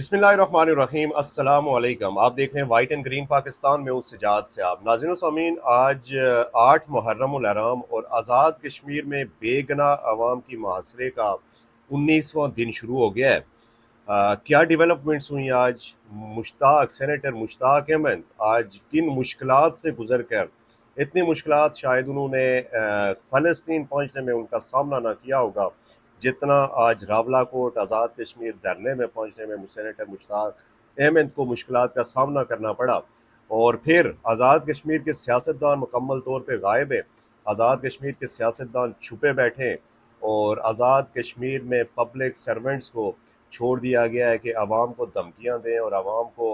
बिस्मिल्लाहिर्रहमानिर्रहीम अस्सलामु अलैकुम। आप देख रहे हैं वाइट एंड ग्रीन पाकिस्तान में, उस सजाद से आप नाज़रीन सामीन। आज 8 मुहर्रम उल हराम और आज़ाद कश्मीर में बेगना अवाम की मुहासरे का 19वां दिन शुरू हो गया है। क्या डेवलपमेंट्स हुई आज? सेनेटर मुश्ताक अहमद आज किन मुश्किलात से गुजर कर, इतनी मुश्किलात शायद उन्होंने फ़लस्तीन पहुंचने में उनका सामना ना किया होगा जितना आज रावलाकोट आज़ाद कश्मीर धरने में पहुंचने में सेनेटर मुश्ताक अहमद को मुश्किलात का सामना करना पड़ा। और फिर आज़ाद कश्मीर के सियासतदान मुकम्मल तौर पर गायब हैं। आज़ाद कश्मीर के सियासतदान छुपे बैठे हैं और आज़ाद कश्मीर में पब्लिक सर्वेंट्स को छोड़ दिया गया है कि आवाम को धमकियां दें और आवाम को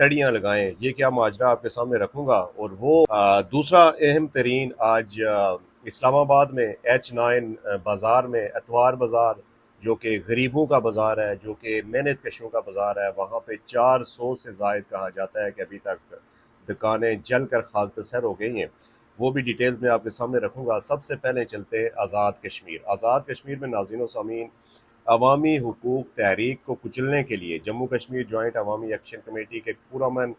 तड़ियां लगाएं। ये क्या माजरा आपके सामने रखूंगा। और वो दूसरा अहम तरीन आज इस्लामाबाद में H9 बाज़ार में अतवार बाज़ार, जो कि गरीबों का बाज़ार है, जो कि मेहनत कशों का बाज़ार है, वहाँ पे 400 से ज़ायद कहा जाता है कि अभी तक दुकानें जल कर खाक तसर हो गई हैं। वो भी डिटेल्स में आपके सामने रखूँगा। सबसे पहले चलते हैं आज़ाद कश्मीर। आज़ाद कश्मीर में नाज़रीन व सामीन, अवामी हुकूक तहरीक को कुचलने के लिए जम्मू कश्मीर जॉइंट अवामी एक्शन कमेटी के पुरअमन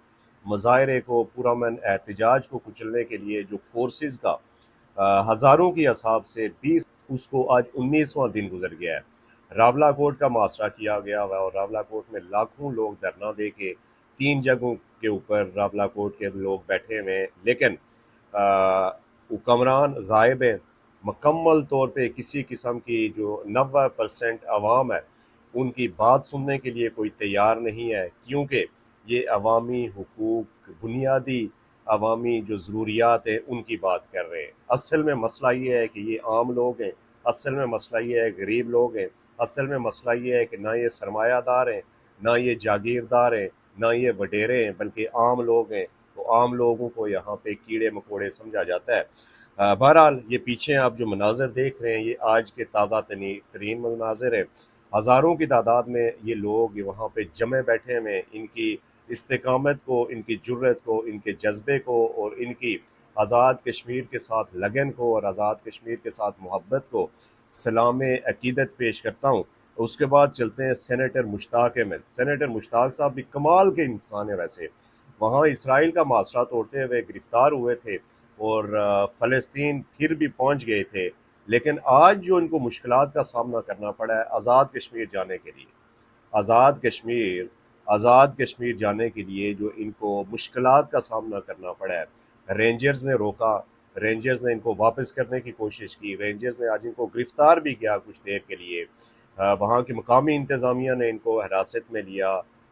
मुजाहरे को, पुरअमन एहतजाज को कुचलने के लिए जो फोर्सेस का हज़ारों की हिसाब से 20, उसको आज 19वां दिन गुजर गया है। रावलाकोट का मुहासरा किया गया हुआ और रावलाकोट में लाखों लोग धरना दे के 3 जगहों के ऊपर रावलाकोट के लोग बैठे हुए हैं, लेकिन हुक्मरान गायब हैं। मुकम्मल तौर पे किसी किस्म की जो 90% आवाम है उनकी बात सुनने के लिए कोई तैयार नहीं है, क्योंकि ये अवामी हुकूक, बुनियादी अवामी जो ज़रूरियात हैं उनकी बात कर रहे हैं। असल में मसला ये है कि ये आम लोग हैं, असल में मसला ये है गरीब लोग हैं, असल में मसला ये है कि ना ये सरमायादार हैं, ना ये जागीरदार हैं, ना ये वडेरे हैं, बल्कि आम लोग हैं। तो आम लोगों को यहाँ पे कीड़े मकोड़े समझा जाता है। बहरहाल ये पीछे आप जो मनाजर देख रहे हैं ये आज के ताज़ा तरीन मनाजर है। हज़ारों की तादाद में ये लोग वहाँ पे जमे बैठे हुए, इनकी इस्तेकामत को, इनकी जुर्रत को, इनके जज्बे को और इनकी आज़ाद कश्मीर के साथ लगन को और आज़ाद कश्मीर के साथ मोहब्बत को सलाम अकीदत पेश करता हूँ। उसके बाद चलते हैं सेनेटर मुश्ताक अहमद। सेनेटर मुश्ताक साहब भी कमाल के इंसान है। वैसे वहाँ इसराइल का मुआसरा तोड़ते हुए गिरफ्तार हुए थे और फ़लस्तीन फिर भी पहुँच गए थे, लेकिन आज जो इनको मुश्किलात का सामना करना पड़ा है आज़ाद कश्मीर जाने के लिए, आज़ाद कश्मीर आज़ाद कश्मीर जाने के लिए जो इनको मुश्किलात का सामना करना पड़ा है, रेंजर्स ने रोका, रेंजर्स ने इनको वापस करने की कोशिश की, रेंजर्स ने आज इनको गिरफ्तार भी किया कुछ देर के लिए। वहाँ की मकामी इंतज़ामिया ने इनको हिरासत में लिया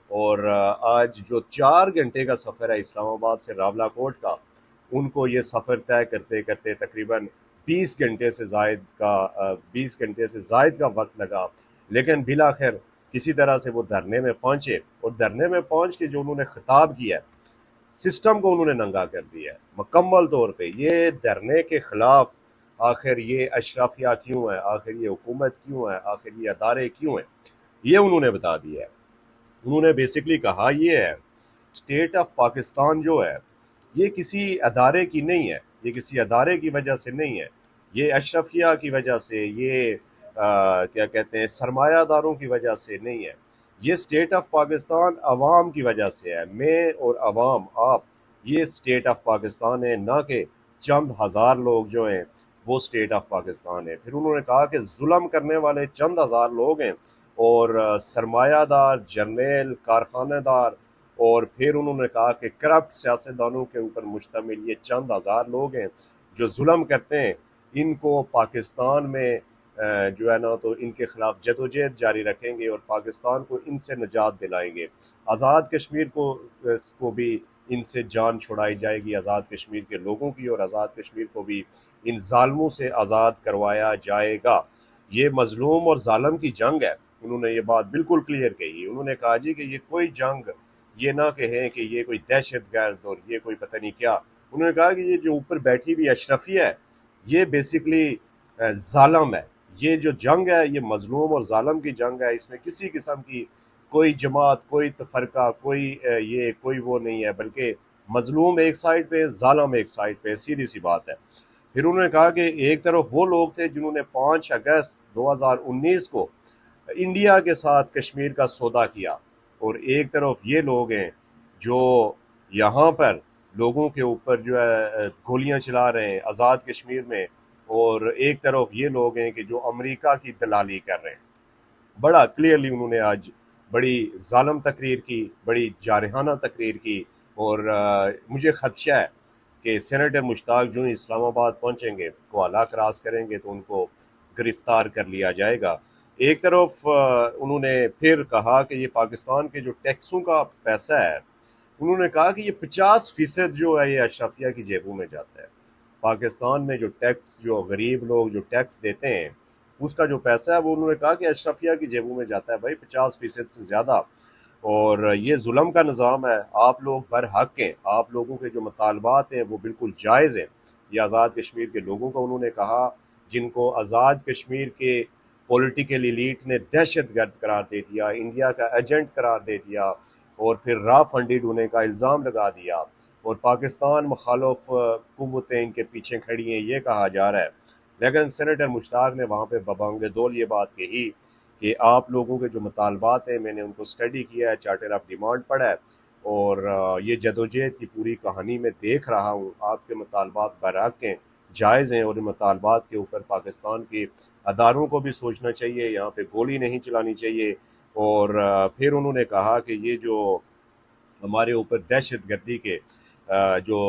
और आज जो 4 घंटे का सफ़र है इस्लामाबाद से रावलाकोट का, उनको ये सफ़र तय करते करते तकरीबन 20 घंटे से ज़ायद का वक्त लगा। लेकिन बिलाखिर किसी तरह से वो धरने में पहुंचे और धरने में पहुंच के जो उन्होंने खिताब किया, सिस्टम को उन्होंने नंगा कर दिया है मुकम्मल तौर पे। ये धरने के खिलाफ आखिर ये अशराफिया क्यों है, आखिर ये हुकूमत क्यों है, आखिर ये अदारे क्यों हैं, ये उन्होंने बता दिया है। उन्होंने बेसिकली कहा ये है, स्टेट ऑफ पाकिस्तान जो है ये किसी अदारे की नहीं है, ये किसी अदारे की वजह से नहीं है, ये अशरफिया की वजह से, ये क्या कहते हैं सरमायादारों की वजह से नहीं है, ये स्टेट ऑफ पाकिस्तान अवाम की वजह से है। मैं और अवाम, आप, ये स्टेट ऑफ पाकिस्तान है, ना कि चंद हज़ार लोग जो हैं वो स्टेट ऑफ पाकिस्तान है। फिर उन्होंने कहा कि जुल्म करने वाले चंद हज़ार लोग हैं और सरमायादार, जर्नल, कारखानेदार, और फिर उन्होंने कहा कि करप्ट सियासतदानों के ऊपर मुश्तमिल ये चंद हज़ार लोग हैं जो जुल्म करते हैं, इनको पाकिस्तान में जो है ना, तो इनके खिलाफ जदोजहद जारी रखेंगे और पाकिस्तान को इनसे निजात दिलाएंगे। आज़ाद कश्मीर को भी इनसे जान छुड़ाई जाएगी, आज़ाद कश्मीर के लोगों की, और आज़ाद कश्मीर को भी इन जालमों से आज़ाद करवाया जाएगा। ये मजलूम और जालम की जंग है। उन्होंने ये बात बिल्कुल क्लियर कही। उन्होंने कहा जी कि ये कोई जंग, ये ना कहें कि ये कोई दहशत गर्द और ये कोई पता नहीं क्या। उन्होंने कहा कि ये जो ऊपर बैठी हुई अशरफिया है ये बेसिकली जालम है। ये जो जंग है ये मजलूम और जालम की जंग है। इसमें किसी किस्म की कोई जमात, कोई तफरका, कोई वो नहीं है, बल्कि मजलूम एक साइड पे, जालम एक साइड पे, सीधी सी बात है। फिर उन्होंने कहा कि एक तरफ वो लोग थे जिन्होंने 5 अगस्त 2019 को इंडिया के साथ कश्मीर का सौदा किया, और एक तरफ ये लोग हैं जो यहाँ पर लोगों के ऊपर जो है गोलियां चला रहे हैं आज़ाद कश्मीर में, और एक तरफ ये लोग हैं कि जो अमेरिका की दलाली कर रहे हैं। बड़ा क्लियरली उन्होंने आज बड़ी जालम तकरीर की, बड़ी जारहाना तकरीर की, और मुझे खदशा है कि सेनेटर मुश्ताक जो इस्लामाबाद पहुंचेंगे, कोआला क्रॉस करेंगे तो उनको गिरफ्तार कर लिया जाएगा। एक तरफ उन्होंने फिर कहा कि ये पाकिस्तान के जो टैक्सों का पैसा है, उन्होंने कहा कि ये 50% जो है ये अशरफिया की जेबों में जाता है। पाकिस्तान में जो टैक्स, जो गरीब लोग जो टैक्स देते हैं, उसका जो पैसा है वो उन्होंने कहा कि अशरफिया की जेबों में जाता है भाई 50% से ज़्यादा। और ये जुल्म का निज़ाम है, आप लोग बरहक हैं, आप लोगों के जो मुतालबात हैं वो बिल्कुल जायज़ हैं। ये आज़ाद कश्मीर के लोगों को उन्होंने कहा, जिनको आज़ाद कश्मीर के पॉलिटिकल एलीट ने दहशत गर्द करार दे दिया, इंडिया का एजेंट करार दे दिया, और फिर रा फंडेड होने का इल्ज़ाम लगा दिया, और पाकिस्तान मुखालफ कुव्वतें इनके पीछे खड़ी हैं, ये कहा जा रहा है। लेकिन सेनेटर मुश्ताक ने वहाँ पे बबांगे दौल ये बात कही कि आप लोगों के जो मुतालबात हैं मैंने उनको स्टडी किया है, चार्टर ऑफ डिमांड पढ़ा है, और ये जदोजहद की पूरी कहानी में देख रहा हूँ, आपके मुतालबात बरहक हैं, जायज़ हैं, और इन मुतालबात के ऊपर पाकिस्तान के अदारों को भी सोचना चाहिए, यहाँ पे गोली नहीं चलानी चाहिए। और फिर उन्होंने कहा कि ये जो हमारे ऊपर दहशत गर्दी के जो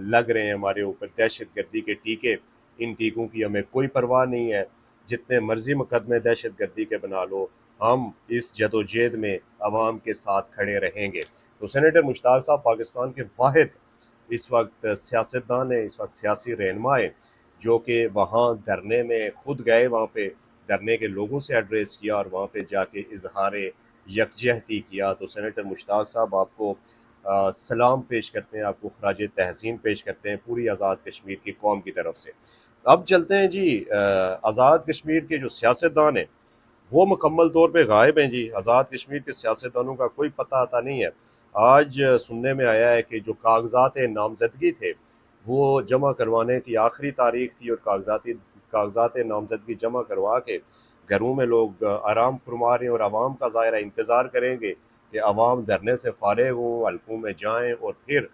लग रहे हैं, हमारे ऊपर दहशत गर्दी के टीके, इन टीकों की हमें कोई परवाह नहीं है, जितने मर्जी मुकदमे दहशत गर्दी के बना लो, हम इस जदोजहद में अवाम के साथ खड़े रहेंगे। तो सेनेटर मुश्ताक साहब पाकिस्तान के वाहिद इस वक्त सियासतदान है, इस वक्त सियासी रहनुमा है, जो कि वहाँ धरने में खुद गए, वहाँ पे धरने के लोगों से एड्रेस किया और वहाँ पे जाके इजहार यकजहती किया। तो सेनेटर मुश्ताक साहब आपको सलाम पेश करते हैं, आपको खराज तहसीन पेश करते हैं पूरी आज़ाद कश्मीर की कौम की तरफ से। अब चलते हैं जी, आज़ाद कश्मीर के जो सियासतदान हैं वो मुकम्मल तौर पे गायब हैं जी। आज़ाद कश्मीर के सियासतदानों का कोई पता आता नहीं है। आज सुनने में आया है कि जो कागजात नामजदगी थे वो जमा करवाने की आखिरी तारीख थी, और कागजात नामजदगी जमा करवा के घरों में लोग आराम फरमा रहे हैं, और आवाम का ज़ाहिर इंतज़ार करेंगे कि आवाम धरने से फारिग हों, हल्कों में जाएँ, और फिर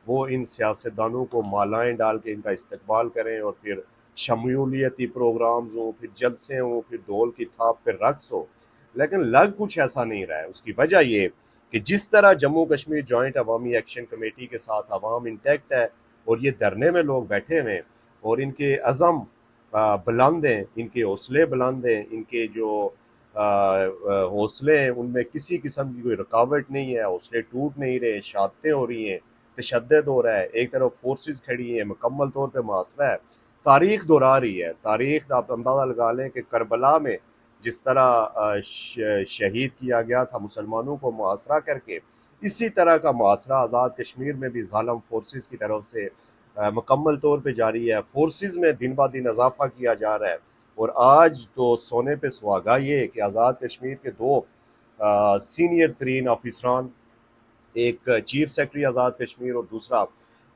वो इन सियासतदानों को मालाएँ डाल के इनका इस्तकबाल करें, और फिर शमूलियती प्रोग्राम्स हों, फिर जलसे हों, फिर ढोल की थाप पे रक्स हो। लेकिन लग कुछ ऐसा नहीं रहा है। उसकी वजह ये कि जिस तरह जम्मू कश्मीर जॉइंट अवामी एक्शन कमेटी के साथ अवाम इंटैक्ट है, और ये धरने में लोग बैठे हुए हैं, और इनके अज़म बुलंद हैं, इनके हौसले बुलंद हैं, इनके जो हौसले हैं उनमें किसी किस्म की कोई रुकावट नहीं है, हौसले टूट नहीं रहे, शहादतें हो रही हैं, तशद्दुद हो रहा है, एक तरफ फोर्सेस खड़ी हैं, मुकम्मल तौर पे मुहासरा है, तारीख दोहरा रही है। तारीख आप अंदाज़ा लगा लें कि करबला में जिस तरह शहीद किया गया था मुसलमानों को मुहासरा करके, इसी तरह का मुहासरा आज़ाद कश्मीर में भी ज़ालिम फोर्सेस की तरफ से मुकम्मल तौर पे जारी है। फोर्सेस में दिन ब दिन इजाफा किया जा रहा है, और आज तो सोने पे सुहागा ये कि आज़ाद कश्मीर के दो सीनियर तरीन ऑफिसरान, एक चीफ सेक्रेटरी आज़ाद कश्मीर और दूसरा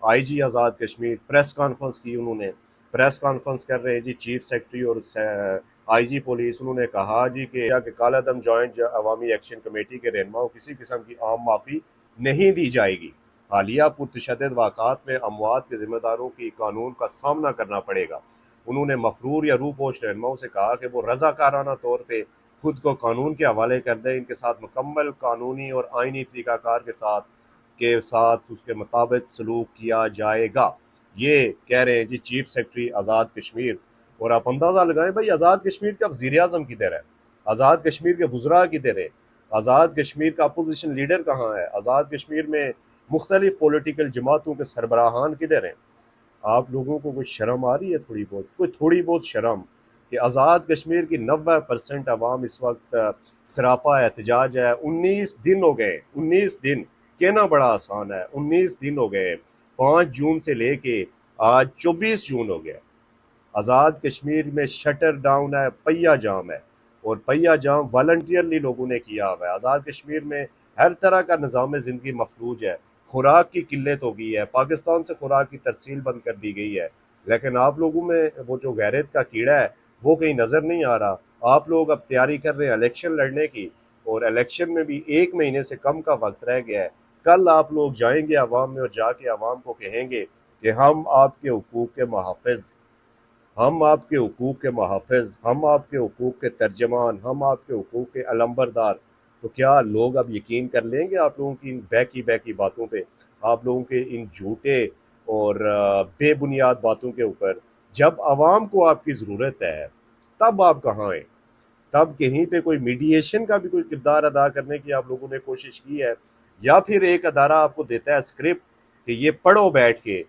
IG Azad Kashmir, press conference की। उन्होंने प्रेस कॉन्फ्रेंस कर रहे हैं जी चीफ सेक्रेटरी और आईजी पुलिस। उन्होंने कहा जी कि कालादम जॉइंट अवामी एक्शन कमेटी के रहनुमाओं किसी किस्म की आम माफ़ी नहीं दी जाएगी। हालिया पुरतशद्दुद वाक़ात में अमवात के ज़िम्मेदारों की कानून का सामना करना पड़ेगा। उन्होंने मफरूर या रूपोश रहनुमाओं से कहा कि वो रज़ाकाराना तौर पर खुद को कानून के हवाले कर दें, इनके साथ मुकम्मल कानूनी और आइनी तरीक़ाकार के साथ उसके मुताबिक सलूक किया जाएगा। ये कह रहे हैं जी चीफ सेक्रेटरी आज़ाद कश्मीर। और आप अंदाज़ा लगाएं भाई आज़ाद कश्मीर का वज़ीर आज़म किधर है, आज़ाद कश्मीर के वज़रा किधर है, आज़ाद कश्मीर का अपोजिशन लीडर कहाँ है, आज़ाद कश्मीर में मुख्तलिफ पॉलिटिकल जमातों के सरबराहान किधर हैं। आप लोगों को कोई शर्म आ रही है? थोड़ी बहुत शर्म कि आज़ाद कश्मीर की 90% आवाम इस वक्त सरापा एहतजाज है। 19 दिन हो गए, 19 दिन कहना बड़ा आसान है, 19 दिन हो गए, 5 जून से लेके आज 24 जून हो गया। आज़ाद कश्मीर में शटर डाउन है, पहिया जाम है, और पहिया जाम वॉलंटियरली लोगों ने किया हुआ है। आज़ाद कश्मीर में हर तरह का निज़ाम ज़िंदगी मफलूज है, खुराक की किल्लत हो गई है, पाकिस्तान से खुराक की तरसील बंद कर दी गई है। लेकिन आप लोगों में वो जो गैरत का कीड़ा है वो कहीं नज़र नहीं आ रहा। आप लोग अब तैयारी कर रहे हैं इलेक्शन लड़ने की, और इलेक्शन में भी 1 महीने से कम का वक्त रह गया है। कल आप लोग जाएंगे आवाम में और जाके आवाम को कहेंगे कि हम आपके हुकूक के मुहाफ़िज़, हम आपके हुकूक के मुहाफ़िज़, हम आपके हुकूक के तर्जमान, हम आपके हुकूक के अलंबरदार। तो क्या लोग अब यकीन कर लेंगे आप लोगों की इन बहकी बहकी बातों पे, आप लोगों के इन झूठे और बेबुनियाद बातों के ऊपर? जब आवाम को आपकी ज़रूरत है तब आप कहाँ हैं? तब कहीं पे कोई मीडिएशन का भी कोई किरदार अदा करने की आप लोगों ने कोशिश की है? या फिर एक अदारा आपको देता है स्क्रिप्ट कि ये पढ़ो बैठ के,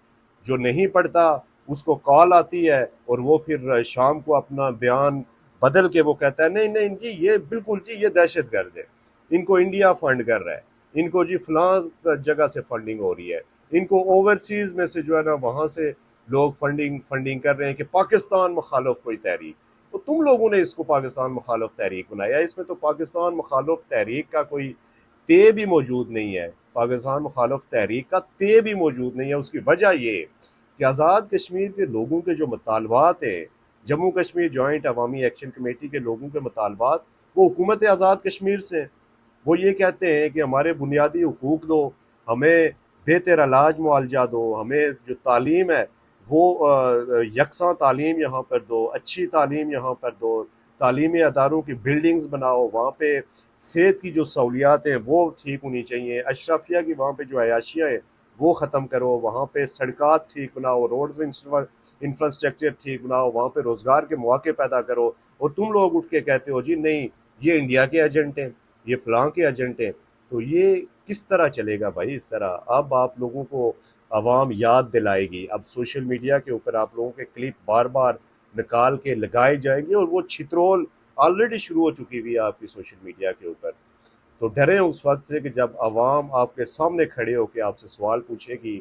जो नहीं पढ़ता उसको कॉल आती है और वो फिर शाम को अपना बयान बदल के वो कहता है नहीं नहीं जी ये बिल्कुल जी ये दहशत गर्द है, इनको इंडिया फंड कर रहा है, इनको जी फलां जगह से फंडिंग हो रही है, इनको ओवरसीज में से जो है ना वहां से लोग फंडिंग फंडिंग कर रहे हैं कि पाकिस्तान मुखालफ कोई तहरीक। तो तुम लोगों ने इसको पाकिस्तान मुखालफ तहरीक बनाया, इसमें तो पाकिस्तान मुखालफ तहरीक का कोई ते भी मौजूद नहीं है, पाकिस्तान मुखालफ तहरीक का ते भी मौजूद नहीं है। उसकी वजह ये कि आज़ाद कश्मीर के लोगों के जो मुतालबात हैं, जम्मू कश्मीर जॉइंट अवामी एक्शन कमेटी के लोगों के मुतालबात वो हुकूमत आज़ाद कश्मीर से हैं। वो ये कहते हैं कि हमारे बुनियादी हुकूक दो, हमें बेहतर इलाज मुआवजा दो, हमें जो तालीम है वो यकसा तालीम यहाँ पर दो, अच्छी तालीम यहाँ पर दो, तालीमी अदारों की बिल्डिंग्स बनाओ, वहाँ पे सेहत की जो सहूलियात हैं वो ठीक होनी चाहिए, अशरफिया की वहाँ पे जो अयाशियाँ हैं वो ख़त्म करो, वहाँ पे सड़कात ठीक बनाओ, रोड इंफ्रास्ट्रक्चर ठीक बनाओ, वहाँ पे रोज़गार के मौके पैदा करो। और तुम लोग उठ के कहते हो जी नहीं ये इंडिया के एजेंट हैं, ये फलां के एजेंट हैं। तो ये किस तरह चलेगा भाई? इस तरह अब आप लोगों को आवाम याद दिलाएगी, अब सोशल मीडिया के ऊपर आप लोगों के क्लिप बार बार निकाल के लगाए जाएंगे और वो छित्रोल ऑलरेडी शुरू हो चुकी हुई है आपकी सोशल मीडिया के ऊपर। तो डरें उस वक्त से कि जब आवाम आपके सामने खड़े होकर आपसे सवाल पूछेगी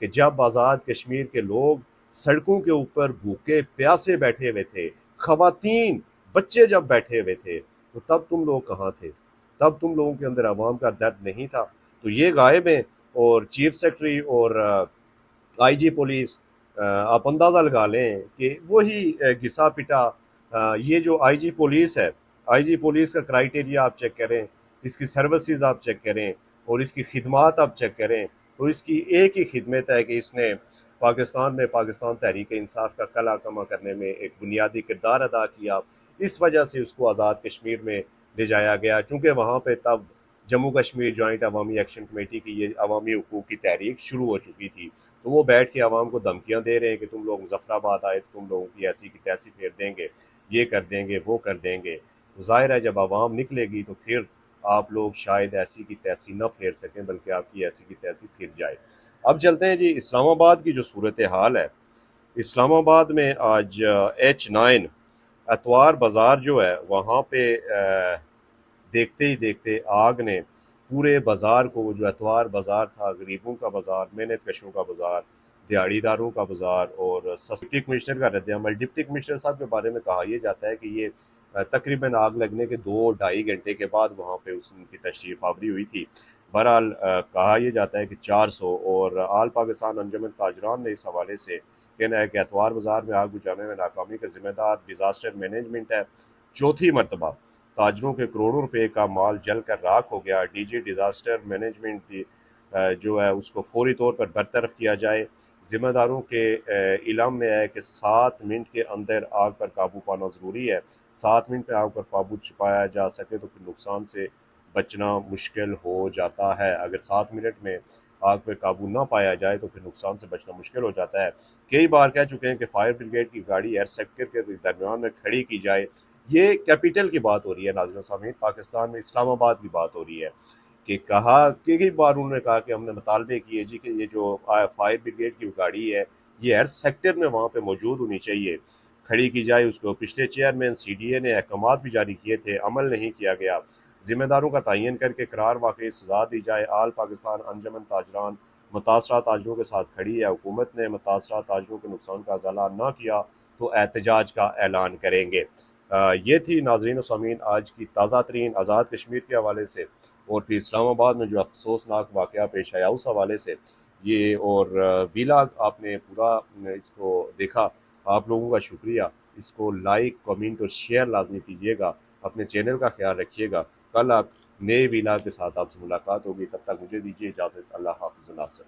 कि जब आज़ाद कश्मीर के लोग सड़कों के ऊपर भूखे प्यासे बैठे हुए थे, खवातीन बच्चे जब बैठे हुए थे, तो तब तुम लोग कहाँ थे? तब तुम लोगों के अंदर आवाम का दर्द नहीं था? तो ये गायब हैं। और चीफ सेक्रेटरी और आईजी पुलिस, आप अंदाज़ा लगा लें कि वही घिसा पिटा ये जो आईजी पुलिस है, आईजी पुलिस का क्राइटेरिया आप चेक करें, इसकी सर्विसेज आप चेक करें और इसकी खिदमात आप चेक करें, तो इसकी एक ही खिदमत है कि इसने पाकिस्तान में पाकिस्तान तहरीक इंसाफ का कला कमा करने में एक बुनियादी किरदार अदा किया। इस वजह से उसको आज़ाद कश्मीर में ले जाया गया, चूँकि वहाँ पर तब जम्मू कश्मीर जॉइंट अवामी एक्शन कमेटी की ये अवामी हुकूक की तहरीक शुरू हो चुकी थी। तो वो बैठ के आवाम को धमकियाँ दे रहे हैं कि तुम लोग मुजफ्फराबाद आए तो तुम लोगों की ऐसी की तैसी फेर देंगे, ये कर देंगे, वो कर देंगे। तो ज़ाहिर है जब आवाम निकलेगी तो फिर आप लोग शायद ऐसी की तैसी न फेर सकें, बल्कि आपकी ऐसी की तैसी फिर जाए। अब चलते हैं जी इस्लामाबाद की जो सूरत हाल है। इस्लामाबाद में आज H9 अतवार बाज़ार जो है वहाँ पे देखते ही देखते आग ने पूरे बाज़ार को, जो एतवार बाज़ार था, गरीबों का बाज़ार, मेहनत कशों का बाज़ार, दिहाड़ीदारों का बाज़ार और डिप्टी कमिश्नर का रद्द-ए-अमल। डिप्टी कमिश्नर साहब के बारे में कहा यह जाता है कि ये तकरीबन आग लगने के 2-2.5 घंटे के बाद वहाँ पे उनकी तशरीफ़ आवरी हुई थी। बहरहाल कहा यह जाता है कि 400 और आल पाकिस्तान अंजुमन ताजरान ने इस हवाले से कहना है कि एतवार बाज़ार में आग बुझाने में नाकामी का ज़िम्मेदार डिज़ास्टर मैनेजमेंट है। चौथी मरतबा ताजरों के करोड़ों रुपए का माल जलकर राख हो गया। डीजी डिज़ास्टर मैनेजमेंट जो है उसको फौरी तौर पर बरतरफ किया जाए। ज़िम्मेदारों के इल्म में है कि 7 मिनट के अंदर आग पर काबू पाना ज़रूरी है। 7 मिनट में आग पर काबू पाया जा सके तो फिर नुकसान से बचना मुश्किल हो जाता है। अगर 7 मिनट में आग पर काबू ना पाया जाए तो फिर नुकसान से बचना मुश्किल हो जाता है। कई बार कह चुके हैं कि फायर ब्रिगेड की गाड़ी एयर सेक्टर के दरमियान में खड़ी की जाए। ये कैपिटल की बात हो रही है नाज़रीन सामीन, पाकिस्तान में इस्लामाबाद की बात हो रही है कि कहा कई बार उन्होंने कहा कि हमने मुतालबे किए जी कि ये जो फायर ब्रिगेड की गाड़ी है ये हर सेक्टर में वहाँ पे मौजूद होनी चाहिए, खड़ी की जाए उसको। पिछले चेयरमैन CDA ने अहकामात भी जारी किए थे, अमल नहीं किया गया। ज़िम्मेदारों का तयन करके करार वाकई सजा दी जाए। आल पाकिस्तान अंजुमन ताजरान मुतासरा ताजरों के साथ खड़ी है। हुकूमत ने मुतासरा ताजरों के नुकसान का अज़ाला न किया तो एहतजाज का ऐलान करेंगे। ये थी नाज़रीन सामीन आज की ताज़ा तरीन आज़ाद कश्मीर के हवाले से और फिर इस्लामाबाद में जो अफसोसनाक वाक़या पेश आया उस हवाले से ये। और वीलाग आपने पूरा इसको देखा, आप लोगों का शुक्रिया। इसको लाइक, कमेंट और शेयर लाजमी कीजिएगा। अपने चैनल का ख्याल रखिएगा। कल आप नए विला के साथ आपसे मुलाकात होगी। तब तक मुझे दीजिए इजाज़त। अल्लाह हाफ़िज़ नासिर।